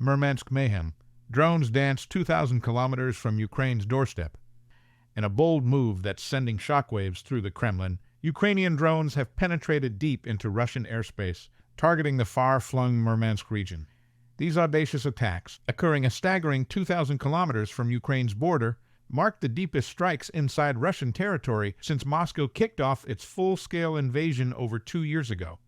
Murmansk mayhem. Drones dance 2,000 kilometers from Ukraine's doorstep. In a bold move that's sending shockwaves through the Kremlin, Ukrainian drones have penetrated deep into Russian airspace, targeting the far-flung Murmansk region. These audacious attacks, occurring a staggering 2,000 kilometers from Ukraine's border, mark the deepest strikes inside Russian territory since Moscow kicked off its full-scale invasion over 2 years ago.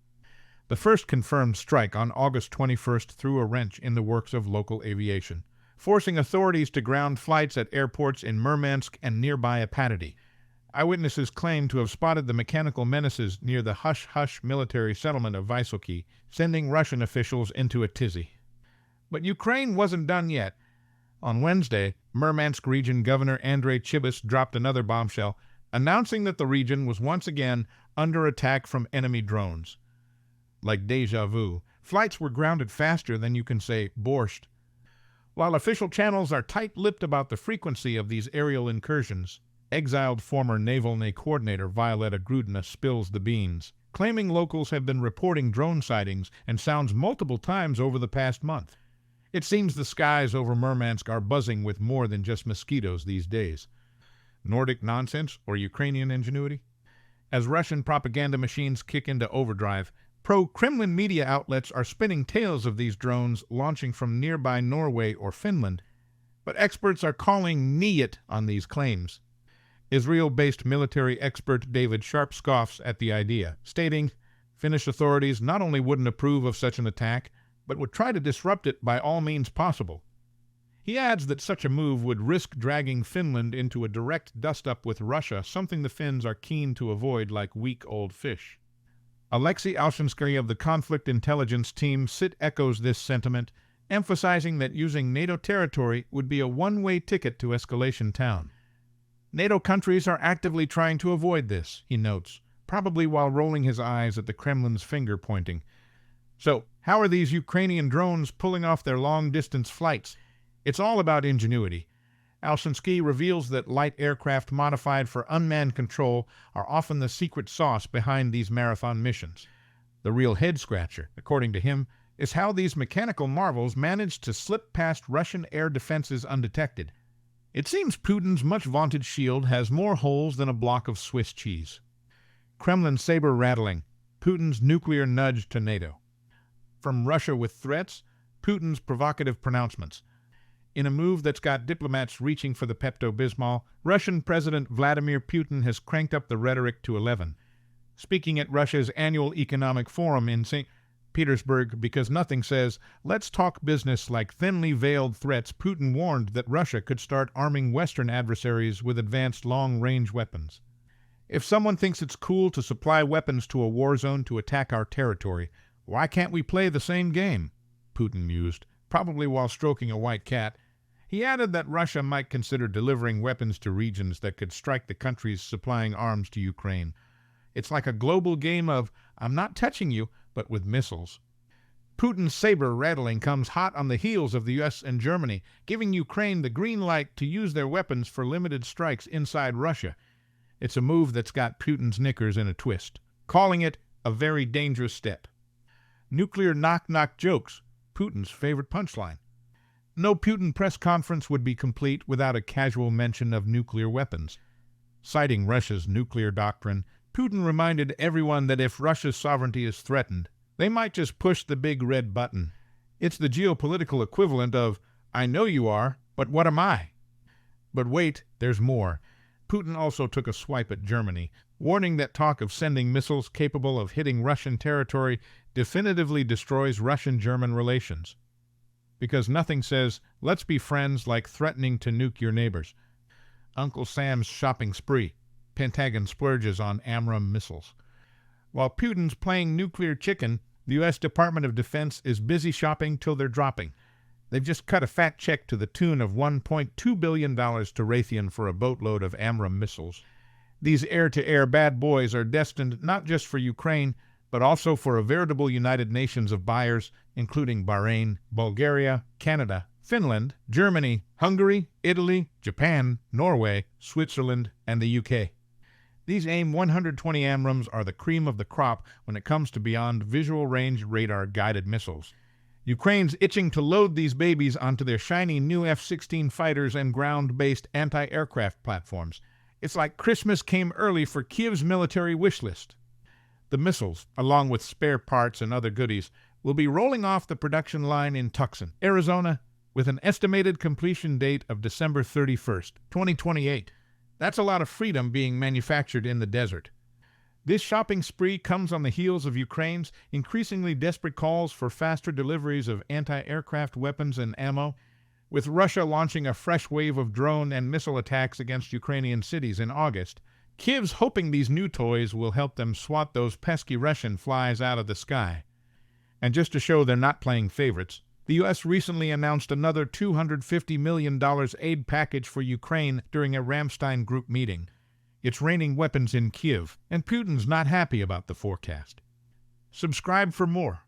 The first confirmed strike on August 21st threw a wrench in the works of local aviation, forcing authorities to ground flights at airports in Murmansk and nearby Apatity. Eyewitnesses claim to have spotted the mechanical menaces near the hush-hush military settlement of Vysoky, sending Russian officials into a tizzy. But Ukraine wasn't done yet. On Wednesday, Murmansk Region Governor Andrei Chibis dropped another bombshell, announcing that the region was once again under attack from enemy drones. Like deja vu, flights were grounded faster than you can say borscht. While official channels are tight-lipped about the frequency of these aerial incursions, exiled former Naval Coordinator Violetta Grudina spills the beans, claiming locals have been reporting drone sightings and sounds multiple times over the past month. It seems the skies over Murmansk are buzzing with more than just mosquitoes these days. Nordic nonsense or Ukrainian ingenuity? As Russian propaganda machines kick into overdrive, pro-Kremlin media outlets are spinning tales of these drones launching from nearby Norway or Finland, but experts are calling "niet" on these claims. Israel-based military expert David Sharp scoffs at the idea, stating, Finnish authorities not only wouldn't approve of such an attack, but would try to disrupt it by all means possible. He adds that such a move would risk dragging Finland into a direct dust-up with Russia, something the Finns are keen to avoid like weak old fish. Alexei Alshansky of the Conflict Intelligence Team SIT echoes this sentiment, emphasizing that using NATO territory would be a one-way ticket to escalation town. NATO countries are actively trying to avoid this, he notes, probably while rolling his eyes at the Kremlin's finger-pointing. So, how are these Ukrainian drones pulling off their long-distance flights? It's all about ingenuity. Alshansky reveals that light aircraft modified for unmanned control are often the secret sauce behind these marathon missions. The real head-scratcher, according to him, is how these mechanical marvels managed to slip past Russian air defenses undetected. It seems Putin's much-vaunted shield has more holes than a block of Swiss cheese. Kremlin saber rattling, Putin's nuclear nudge to NATO. From Russia with threats, Putin's provocative pronouncements. In a move that's got diplomats reaching for the Pepto-Bismol, Russian President Vladimir Putin has cranked up the rhetoric to 11. Speaking at Russia's annual economic forum in St. Petersburg, because nothing says, let's talk business like thinly veiled threats, Putin warned that Russia could start arming Western adversaries with advanced long-range weapons. If someone thinks it's cool to supply weapons to a war zone to attack our territory, why can't we play the same game? Putin mused, probably while stroking a white cat. He added that Russia might consider delivering weapons to regions that could strike the countries supplying arms to Ukraine. It's like a global game of, I'm not touching you, but with missiles. Putin's saber rattling comes hot on the heels of the U.S. and Germany, giving Ukraine the green light to use their weapons for limited strikes inside Russia. It's a move that's got Putin's knickers in a twist, calling it a very dangerous step. Nuclear knock-knock jokes, Putin's favorite punchline. No Putin press conference would be complete without a casual mention of nuclear weapons. Citing Russia's nuclear doctrine, Putin reminded everyone that if Russia's sovereignty is threatened, they might just push the big red button. It's the geopolitical equivalent of, I know you are, but what am I? But wait, there's more. Putin also took a swipe at Germany, warning that talk of sending missiles capable of hitting Russian territory definitively destroys Russian-German relations. Because nothing says, let's be friends like threatening to nuke your neighbors. Uncle Sam's shopping spree. Pentagon splurges on AMRAAM missiles. While Putin's playing nuclear chicken, the U.S. Department of Defense is busy shopping till they're dropping. They've just cut a fat check to the tune of $1.2 billion to Raytheon for a boatload of AMRAAM missiles. These air-to-air bad boys are destined not just for Ukraine, but also for a veritable United Nations of buyers, including Bahrain, Bulgaria, Canada, Finland, Germany, Hungary, Italy, Japan, Norway, Switzerland, and the UK. These AIM-120 AMRAAMs are the cream of the crop when it comes to beyond visual range radar guided missiles. Ukraine's itching to load these babies onto their shiny new F-16 fighters and ground-based anti-aircraft platforms. It's like Christmas came early for Kiev's military wish list. The missiles, along with spare parts and other goodies, will be rolling off the production line in Tucson, Arizona, with an estimated completion date of December 31st, 2028. That's a lot of freedom being manufactured in the desert. This shopping spree comes on the heels of Ukraine's increasingly desperate calls for faster deliveries of anti-aircraft weapons and ammo, with Russia launching a fresh wave of drone and missile attacks against Ukrainian cities in August. Kiev's hoping these new toys will help them swat those pesky Russian flies out of the sky. And just to show they're not playing favorites, the U.S. recently announced another $250 million aid package for Ukraine during a Ramstein Group meeting. It's raining weapons in Kiev, and Putin's not happy about the forecast. Subscribe for more.